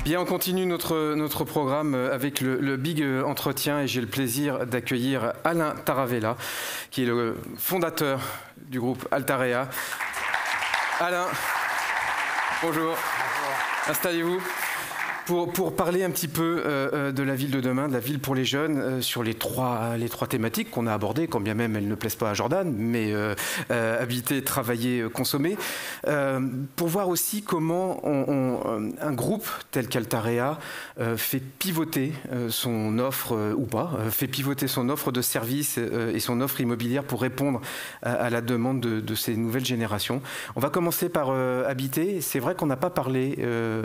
Bien, on continue notre programme avec le Big Entretien et j'ai le plaisir d'accueillir Alain Taravella, qui est le fondateur du groupe Altarea. Alain, bonjour. Installez-vous. Pour parler un petit peu de la ville de demain, de la ville pour les jeunes, sur les trois thématiques qu'on a abordées, quand bien même elles ne plaisent pas à Jordan, mais habiter, travailler, consommer, pour voir aussi comment un groupe tel qu'Altarea fait pivoter son offre, ou pas, fait pivoter son offre de services et son offre immobilière pour répondre à la demande de ces nouvelles générations. On va commencer par habiter. C'est vrai qu'on n'a pas parlé,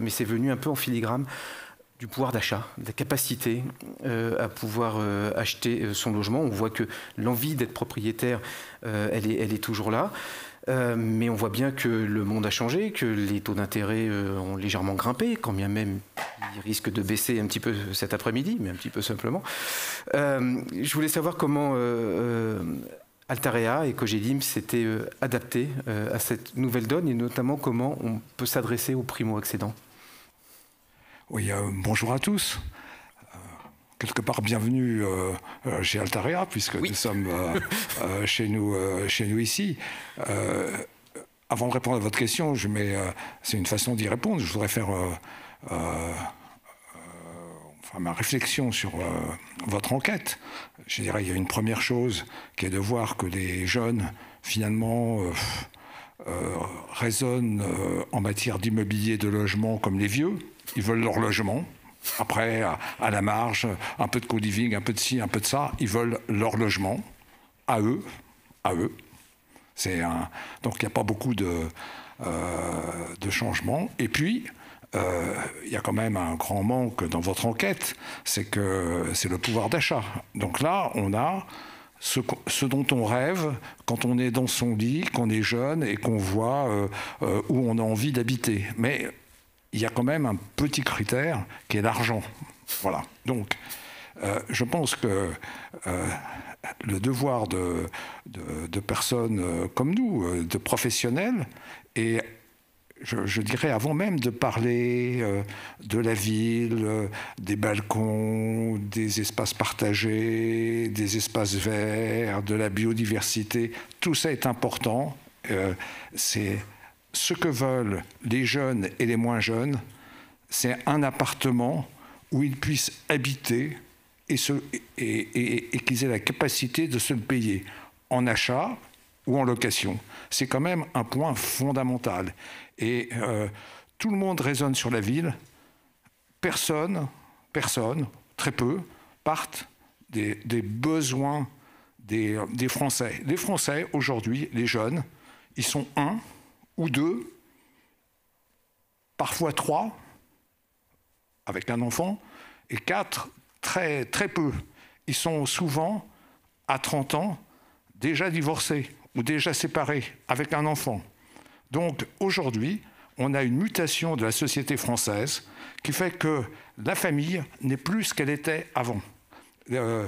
mais c'est venu un peu en filigrane, du pouvoir d'achat, de la capacité à pouvoir acheter son logement. On voit que l'envie d'être propriétaire, elle est toujours là. Mais on voit bien que le monde a changé, que les taux d'intérêt ont légèrement grimpé, quand bien même ils risquent de baisser un petit peu cet après-midi, mais un petit peu simplement. Je voulais savoir comment Altarea et Cogedim s'étaient adaptés à cette nouvelle donne et notamment comment on peut s'adresser aux primo-accédants. Oui, bonjour à tous. Quelque part, bienvenue chez Altarea, puisque oui, nous sommes chez nous ici. Avant de répondre à votre question, c'est une façon d'y répondre. Je voudrais faire ma réflexion sur votre enquête. Je dirais il y a une première chose qui est de voir que les jeunes, finalement, raisonnent en matière d'immobilier, de logement comme les vieux. Ils veulent leur logement. Après, à la marge, un peu de co-living, un peu de ci, un peu de ça. Ils veulent leur logement, à eux. Donc, il n'y a pas beaucoup de changements. Et puis, il y a quand même un grand manque dans votre enquête, c'est le pouvoir d'achat. Donc là, on a ce dont on rêve quand on est dans son lit, qu'on est jeune et qu'on voit où on a envie d'habiter. Mais il y a quand même un petit critère qui est l'argent. Voilà. Donc, je pense que le devoir de personnes comme nous, de professionnels, et je dirais avant même de parler de la ville, des balcons, des espaces partagés, des espaces verts, de la biodiversité, tout ça est important. C'est ce que veulent les jeunes et les moins jeunes, c'est un appartement où ils puissent habiter et qu'ils aient la capacité de se le payer en achat ou en location. C'est quand même un point fondamental. Et tout le monde raisonne sur la ville. Personne, très peu, partent des besoins des Français. Les Français, aujourd'hui, les jeunes, ils sont un ou deux, parfois trois, avec un enfant, et quatre, très, très peu. Ils sont souvent, à 30 ans, déjà divorcés ou déjà séparés, avec un enfant. Donc, aujourd'hui, on a une mutation de la société française qui fait que la famille n'est plus ce qu'elle était avant. Le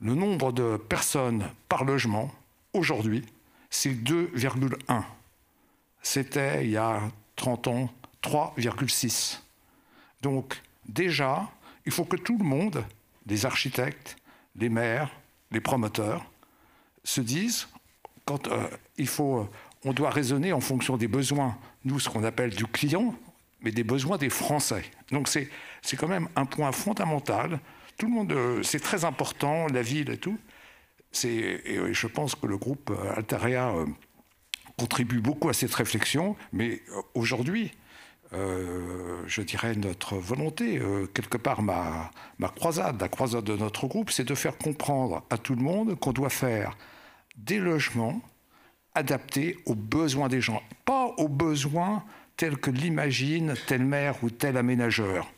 nombre de personnes par logement, aujourd'hui, c'est 2,1. C'était, il y a 30 ans, 3,6. Donc, déjà, il faut que tout le monde, les architectes, les maires, les promoteurs, se disent quand on doit raisonner en fonction des besoins, nous, ce qu'on appelle du client, mais des besoins des Français. Donc, c'est quand même un point fondamental. Tout le monde, c'est très important, la ville et tout. Et je pense que le groupe Altarea contribue beaucoup à cette réflexion, mais aujourd'hui, je dirais notre volonté, quelque part ma croisade, la croisade de notre groupe, c'est de faire comprendre à tout le monde qu'on doit faire des logements adaptés aux besoins des gens, pas aux besoins tels que l'imagine tel maire ou tel aménageur.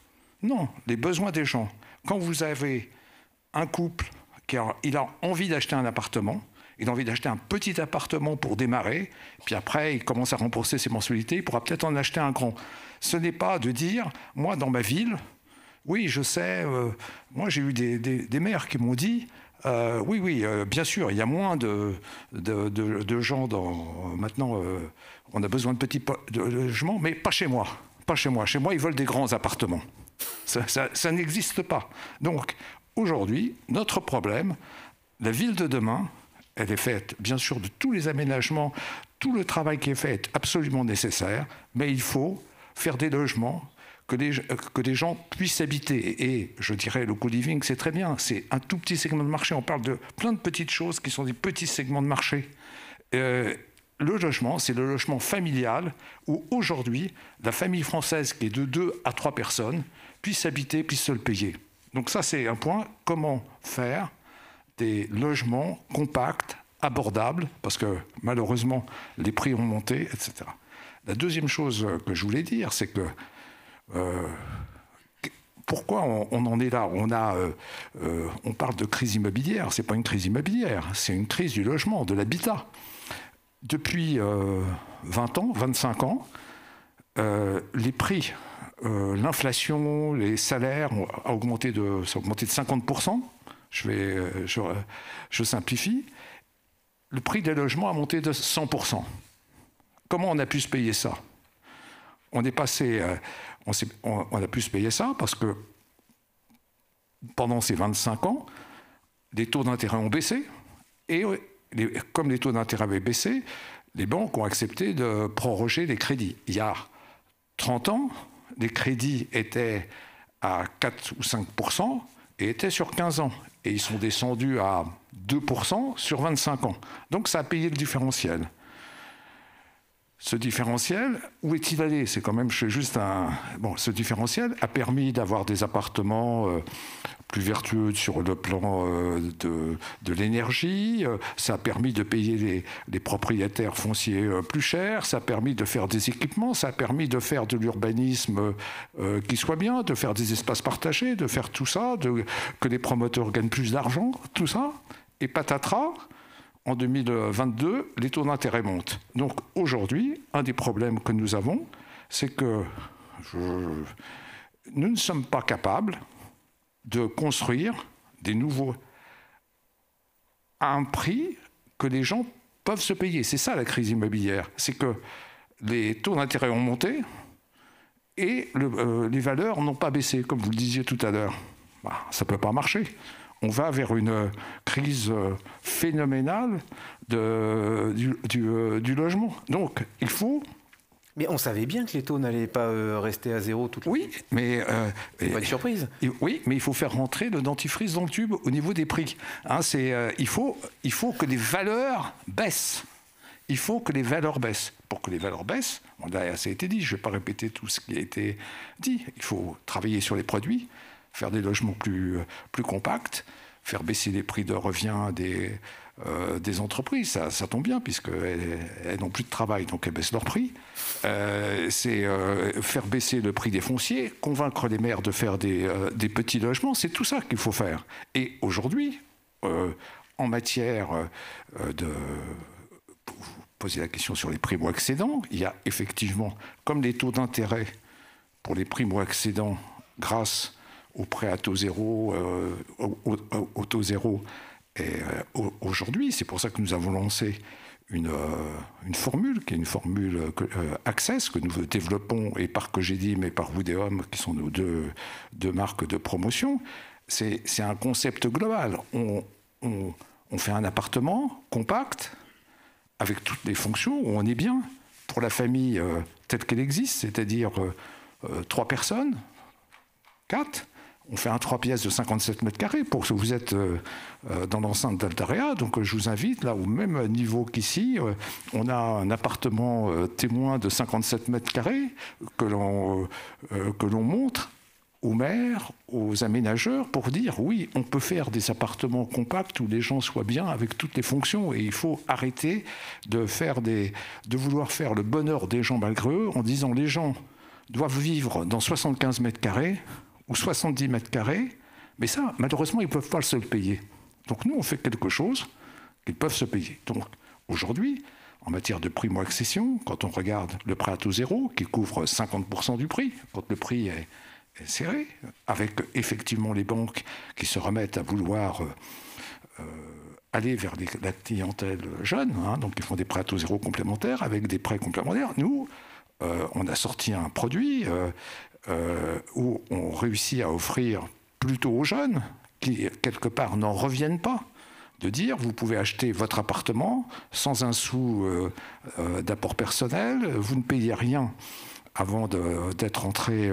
Non, les besoins des gens. Quand vous avez un couple il a envie d'acheter un appartement, il a envie d'acheter un petit appartement pour démarrer, puis après, il commence à rembourser ses mensualités, il pourra peut-être en acheter un grand. Ce n'est pas de dire, moi, dans ma ville, oui, je sais, moi, j'ai eu des maires qui m'ont dit, Oui, bien sûr, il y a moins de gens maintenant. On a besoin de petits logements, mais pas chez moi. Pas chez moi. Chez moi, ils veulent des grands appartements. Ça n'existe pas. Donc, aujourd'hui, notre problème, la ville de demain, elle est faite, bien sûr, de tous les aménagements, tout le travail qui est fait est absolument nécessaire, mais il faut faire des logements que les gens puissent habiter. Et je dirais, le co-living, c'est très bien. C'est un tout petit segment de marché. On parle de plein de petites choses qui sont des petits segments de marché. Le logement, c'est le logement familial où aujourd'hui, la famille française qui est de 2 à 3 personnes puisse habiter, puisse se le payer. Donc ça, c'est un point. Comment faire des logements compacts, abordables, parce que malheureusement, les prix ont monté, etc. La deuxième chose que je voulais dire, c'est que pourquoi on en est là? On parle de crise immobilière. Ce n'est pas une crise immobilière, c'est une crise du logement, de l'habitat. Depuis 20 ans, 25 ans, les prix, l'inflation, les salaires ont augmenté de 50%. Je simplifie. Le prix des logements a monté de 100%. Comment on a pu se payer ça? On a pu se payer ça parce que pendant ces 25 ans, les taux d'intérêt ont baissé et comme les taux d'intérêt avaient baissé, les banques ont accepté de proroger les crédits. Il y a 30 ans, les crédits étaient à 4 ou 5% et étaient sur 15 ans. Et ils sont descendus à 2% sur 25 ans. Donc ça a payé le différentiel. Ce différentiel, où est-il allé? C'est quand même juste un... Bon, ce différentiel a permis d'avoir des appartements plus vertueux sur le plan de l'énergie. Ça a permis de payer les propriétaires fonciers plus cher. Ça a permis de faire des équipements. Ça a permis de faire de l'urbanisme qui soit bien, de faire des espaces partagés, de faire tout ça, que les promoteurs gagnent plus d'argent, tout ça. Et patatras, en 2022, les taux d'intérêt montent. Donc aujourd'hui, un des problèmes que nous avons, c'est que nous ne sommes pas capables de construire des nouveaux à un prix que les gens peuvent se payer. C'est ça la crise immobilière. C'est que les taux d'intérêt ont monté et les valeurs n'ont pas baissé, comme vous le disiez tout à l'heure. Bah, ça ne peut pas marcher. On va vers une crise phénoménale du logement. Donc, il faut... Mais on savait bien que les taux n'allaient pas rester à zéro toute Oui, mais... pas de surprise. Oui, mais il faut faire rentrer le dentifrice dans le tube au niveau des prix. Hein, il faut que les valeurs baissent. Il faut que les valeurs baissent. Pour que les valeurs baissent, ça a été dit, je ne vais pas répéter tout ce qui a été dit. Il faut travailler sur les produits, faire des logements plus compacts, faire baisser les prix de revient des entreprises. Ça tombe bien, puisqu'elles n'ont plus de travail, donc elles baissent leurs prix. C'est faire baisser le prix des fonciers, convaincre les maires de faire des petits logements. C'est tout ça qu'il faut faire. Et aujourd'hui, en matière de... Vous posez la question sur les primo-accédants, il y a effectivement, comme les taux d'intérêt pour les primo-accédants, grâce au prêt à taux zéro, au taux zéro. Et aujourd'hui, c'est pour ça que nous avons lancé une formule, qui est une formule Access, que nous développons, et par Cogedim et par Woodeum, qui sont nos deux marques de promotion. C'est un concept global. On fait un appartement compact, avec toutes les fonctions, où on est bien, pour la famille telle qu'elle existe, c'est-à-dire 3 personnes, 4. On fait un 3 pièces de 57 mètres carrés pour que vous êtes dans l'enceinte d'Altarea. Donc je vous invite, là au même niveau qu'ici, on a un appartement témoin de 57 mètres carrés que l'on montre aux maires, aux aménageurs, pour dire oui, on peut faire des appartements compacts où les gens soient bien avec toutes les fonctions. Et il faut arrêter de vouloir faire le bonheur des gens malgré eux en disant les gens doivent vivre dans 75 mètres carrés ou 70 mètres carrés, mais ça, malheureusement, ils ne peuvent pas se le payer. Donc nous, on fait quelque chose qu'ils peuvent se payer. Donc aujourd'hui, en matière de primo-accession, quand on regarde le prêt à taux zéro, qui couvre 50% du prix, quand le prix est serré, avec effectivement les banques qui se remettent à vouloir aller vers la clientèle jeune, hein, donc ils font des prêts à taux zéro complémentaires avec des prêts complémentaires. Nous, on a sorti un produit où on réussit à offrir plutôt aux jeunes qui, quelque part, n'en reviennent pas, de dire vous pouvez acheter votre appartement sans un sou d'apport personnel, vous ne payez rien avant d'être entré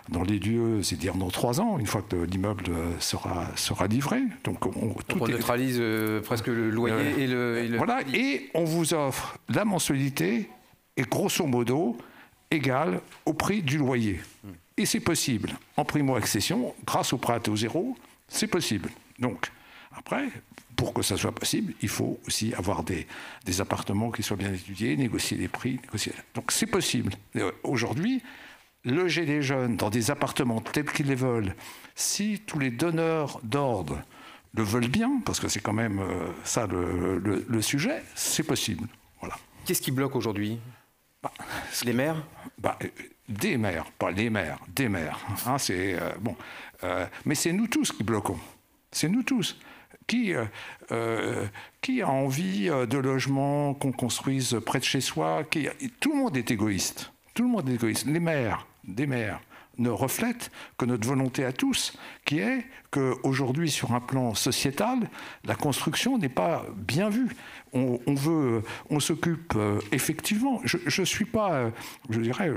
dans les lieux, c'est-à-dire dans 3 ans, une fois que l'immeuble sera livré. Donc on neutralise presque le loyer et le... Voilà, et on vous offre la mensualité est grosso modo égale au prix du loyer. Et c'est possible. En primo-accession, grâce au prêt à taux zéro, c'est possible. Donc, après, pour que ça soit possible, il faut aussi avoir des appartements qui soient bien étudiés, négocier les prix. Donc c'est possible. Aujourd'hui, loger les jeunes dans des appartements tels qu'ils les veulent, si tous les donneurs d'ordre le veulent bien, parce que c'est quand même ça le sujet, c'est possible. Voilà. Qu'est-ce qui bloque aujourd'hui ? Les maires ? Des maires, pas les maires, des maires. Hein, bon. Mais c'est nous tous qui bloquons. C'est nous tous. Qui a envie de logements qu'on construise près de chez soi? Tout le monde est égoïste. Tout le monde est égoïste. Les maires, des maires, ne reflètent que notre volonté à tous, qui est qu'aujourd'hui, sur un plan sociétal, la construction n'est pas bien vue. On s'occupe effectivement. Je suis pas, je dirais,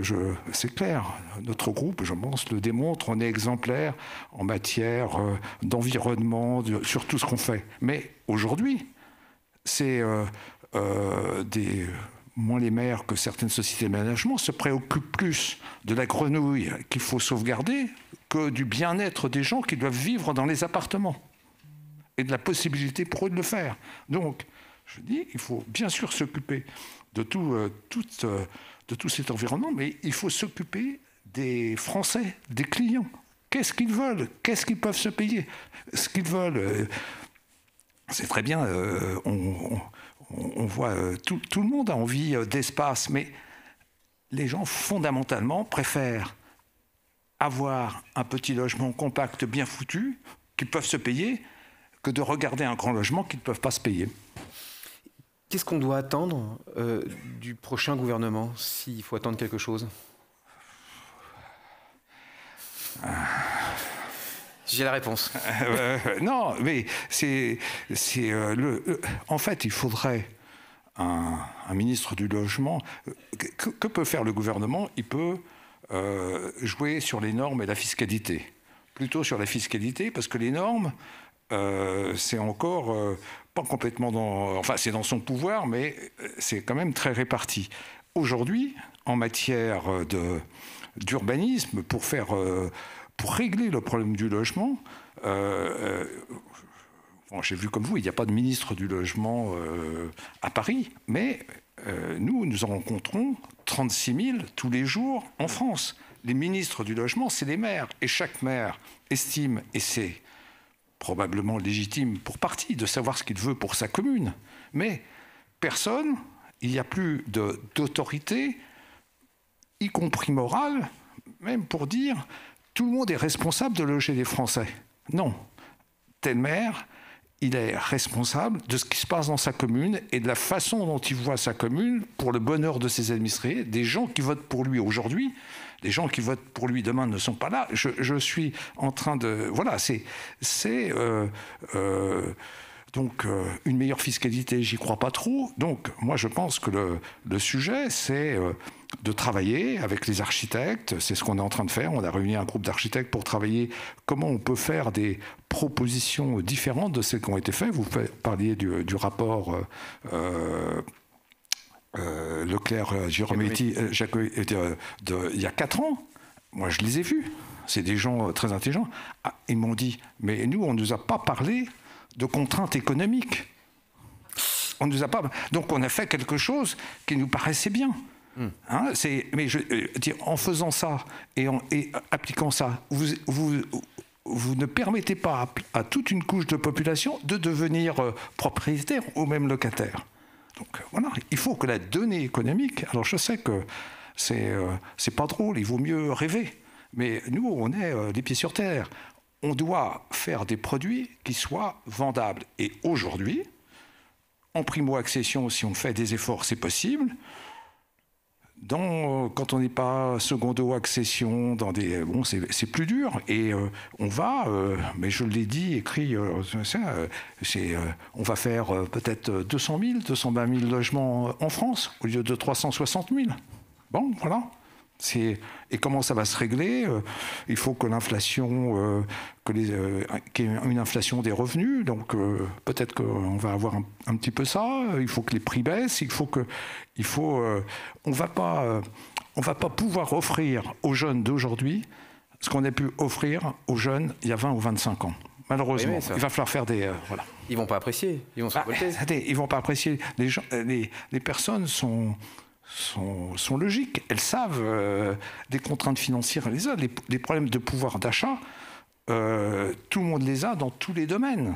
c'est clair. Notre groupe, je pense, le démontre. On est exemplaire en matière d'environnement, sur tout ce qu'on fait. Mais aujourd'hui, c'est moins les maires que certaines sociétés de management se préoccupent plus de la grenouille qu'il faut sauvegarder que du bien-être des gens qui doivent vivre dans les appartements et de la possibilité pour eux de le faire. Donc, je dis, il faut bien sûr s'occuper de tout cet environnement, mais il faut s'occuper des Français, des clients. Qu'est-ce qu'ils veulent? Qu'est-ce qu'ils peuvent se payer? Ce qu'ils veulent, c'est très bien, on voit, tout le monde a envie d'espace, mais les gens, fondamentalement, préfèrent avoir un petit logement compact, bien foutu, qu'ils peuvent se payer, que de regarder un grand logement qu'ils ne peuvent pas se payer. Qu'est-ce qu'on doit attendre du prochain gouvernement, s'il faut attendre quelque chose? J'ai la réponse. Non, mais en fait, il faudrait un ministre du logement. Que peut faire le gouvernement? Il peut jouer sur les normes et la fiscalité. Plutôt sur la fiscalité, parce que les normes, c'est encore pas complètement enfin, c'est dans son pouvoir, mais c'est quand même très réparti. Aujourd'hui, en matière d'urbanisme, pour régler le problème du logement, j'ai vu comme vous, il n'y a pas de ministre du logement à Paris, mais nous en rencontrons 36 000 tous les jours en France. Les ministres du logement, c'est les maires. Et chaque maire estime, et c'est probablement légitime pour partie, de savoir ce qu'il veut pour sa commune. Mais personne, il n'y a plus d'autorité, y compris morale, même pour dire tout le monde est responsable de loger les Français. Non. Tel maire, il est responsable de ce qui se passe dans sa commune et de la façon dont il voit sa commune pour le bonheur de ses administrés. Des gens qui votent pour lui aujourd'hui, des gens qui votent pour lui demain ne sont pas là. Je suis en train de... Voilà, donc, une meilleure fiscalité, j'y crois pas trop. Donc, moi, je pense que le sujet, c'est de travailler avec les architectes. C'est ce qu'on est en train de faire. On a réuni un groupe d'architectes pour travailler comment on peut faire des propositions différentes de celles qui ont été faites. Vous parliez du rapport Leclerc-Girometti il y a 4 ans. Moi, je les ai vus. C'est des gens très intelligents. Ah, ils m'ont dit, mais nous, on ne nous a pas parlé de contraintes économiques. On nous a pas... Donc on a fait quelque chose qui nous paraissait bien. Hein, mais en faisant ça et en appliquant ça, vous ne permettez pas à toute une couche de population de devenir propriétaire ou même locataire. Donc voilà, il faut que la donnée économique... Alors je sais que c'est pas drôle, il vaut mieux rêver. Mais nous, on est les pieds sur terre. on doit faire des produits qui soient vendables. Et aujourd'hui, en primo-accession, si on fait des efforts, c'est possible. Quand on n'est pas secondo-accession, c'est plus dur. Et on va, mais je l'ai dit, écrit, on va faire peut-être 200 000, 220 000 logements en France, au lieu de 360 000. Bon, voilà. Et comment ça va se régler? Il faut que l'inflation, qu'il y ait une inflation des revenus, donc peut-être qu'on va avoir un petit peu ça. Il faut que les prix baissent. On va pas pouvoir offrir aux jeunes d'aujourd'hui ce qu'on a pu offrir aux jeunes il y a 20 ou 25 ans. Malheureusement, il va falloir faire des voilà. Ils vont pas apprécier. Ils vont se révolter. Ils vont pas apprécier. Les personnes sont logiques. Elles savent des contraintes financières. Les problèmes de pouvoir d'achat, tout le monde les a dans tous les domaines.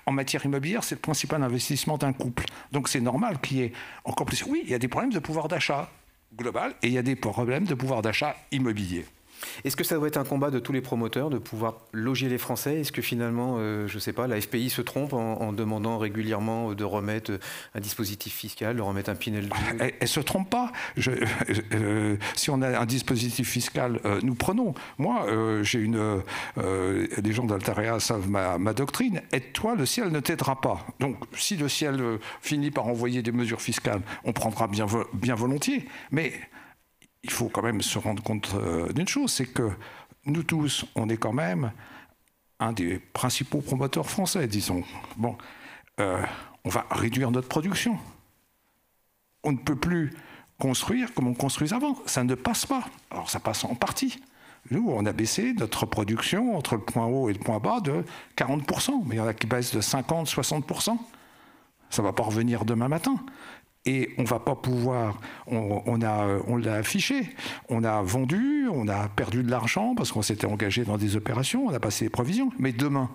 En matière immobilière, c'est le principal investissement d'un couple. Donc c'est normal qu'il y ait encore plus... Oui, il y a des problèmes de pouvoir d'achat global et il y a des problèmes de pouvoir d'achat immobilier. Est-ce que ça doit être un combat de tous les promoteurs de pouvoir loger les Français? Est-ce que finalement, je ne sais pas, la FPI se trompe en demandant régulièrement de remettre un dispositif fiscal, de remettre un Pinel 2? Elle ne se trompe pas. Si on a un dispositif fiscal, nous prenons. Moi, les gens d'Altarea savent ma doctrine. Aide-toi, le ciel ne t'aidera pas. Donc, si le ciel finit par envoyer des mesures fiscales, on prendra bien volontiers. Mais... il faut quand même se rendre compte d'une chose, c'est que nous tous, on est quand même un des principaux promoteurs français, disons. Bon, on va réduire notre production. On ne peut plus construire comme on construisait avant. Ça ne passe pas. Alors ça passe en partie. Nous, on a baissé notre production entre le point haut et le point bas de 40%. Mais il y en a qui baissent de 50, 60%. Ça ne va pas revenir demain matin. Et on ne va pas pouvoir, on l'a affiché, on a vendu, on a perdu de l'argent parce qu'on s'était engagé dans des opérations, on a passé des provisions. Mais demain,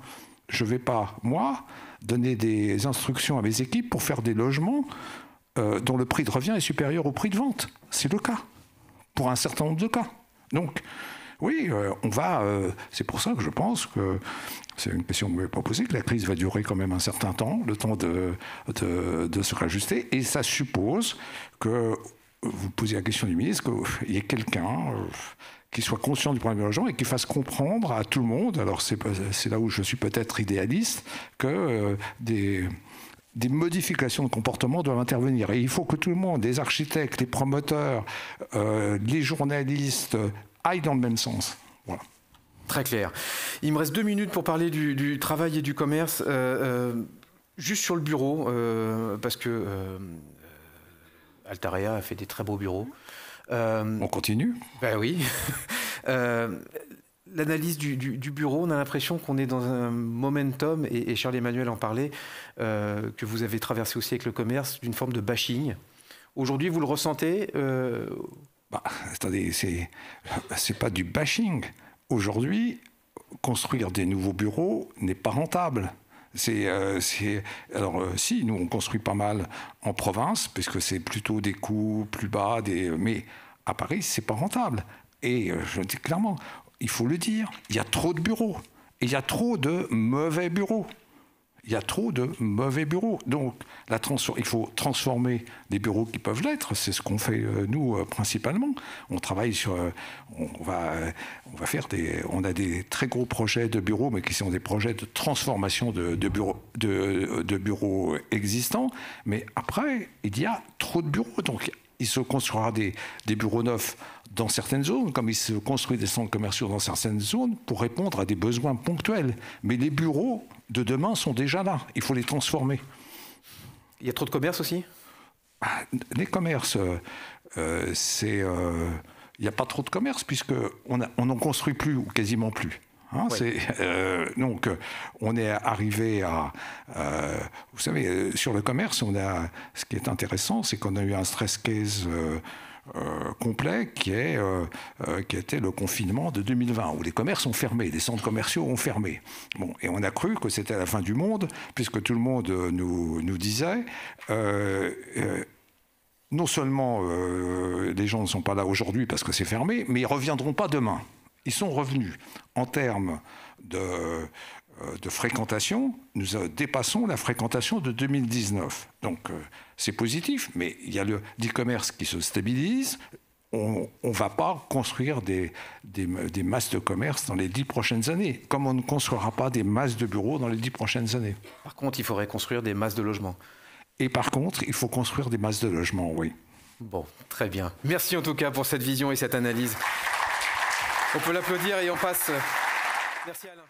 je ne vais pas, moi, donner des instructions à mes équipes pour faire des logements dont le prix de revient est supérieur au prix de vente. C'est le cas, pour un certain nombre de cas. Donc, oui, c'est pour ça que je pense que, c'est une question que vous m'avez proposée, que la crise va durer quand même un certain temps, le temps de se réajuster. Et ça suppose que, vous posez la question du ministre, qu'il y ait quelqu'un qui soit conscient du problème de logement et qui fasse comprendre à tout le monde, alors c'est là où je suis peut-être idéaliste, que des modifications de comportement doivent intervenir. Et il faut que tout le monde, les architectes, les promoteurs, les journalistes, aillent dans le même sens. Voilà. Très clair. Il me reste 2 minutes pour parler du travail et du commerce. Juste sur le bureau, parce que Altarea a fait des très beaux bureaux. On continue? Ben oui. L'analyse du bureau, on a l'impression qu'on est dans un momentum, et Charles-Emmanuel en parlait, que vous avez traversé aussi avec le commerce, d'une forme de bashing. Aujourd'hui, vous le ressentez attendez, c'est pas du bashing. Aujourd'hui, construire des nouveaux bureaux n'est pas rentable. Alors, si, nous, on construit pas mal en province, puisque c'est plutôt des coûts plus bas, mais à Paris, c'est pas rentable. Et je le dis clairement, il faut le dire, il y a trop de bureaux. Et il y a trop de mauvais bureaux. Donc, il faut transformer des bureaux qui peuvent l'être. C'est ce qu'on fait, nous, principalement. On travaille sur... On a des très gros projets de bureaux, mais qui sont des projets de transformation de bureaux existants. Mais après, il y a trop de bureaux. Donc, il se construira des bureaux neufs dans certaines zones, comme il se construit des centres commerciaux dans certaines zones, pour répondre à des besoins ponctuels. Mais les bureaux de demain sont déjà là. Il faut les transformer. Il y a trop de commerces aussi ? Les commerces, il n'y a pas trop de commerces, puisqu'on n'en construit plus, ou quasiment plus. Oui. Donc, on est arrivé à... vous savez, sur le commerce, ce qui est intéressant, c'est qu'on a eu un stress case complet qui était le confinement de 2020, où les commerces ont fermé, les centres commerciaux ont fermé. Bon, et on a cru que c'était la fin du monde, puisque tout le monde nous disait... non seulement les gens ne sont pas là aujourd'hui parce que c'est fermé, mais ils ne reviendront pas demain. Ils sont revenus en termes de fréquentation, nous dépassons la fréquentation de 2019. Donc c'est positif, mais il y a le e-commerce qui se stabilise. On ne va pas construire des masses de commerce dans les 10 prochaines années, comme on ne construira pas des masses de bureaux dans les 10 prochaines années. Par contre, il faudrait construire des masses de logements. Et par contre, il faut construire des masses de logements, oui. Bon, très bien. Merci en tout cas pour cette vision et cette analyse. On peut l'applaudir et on passe. Merci Alain.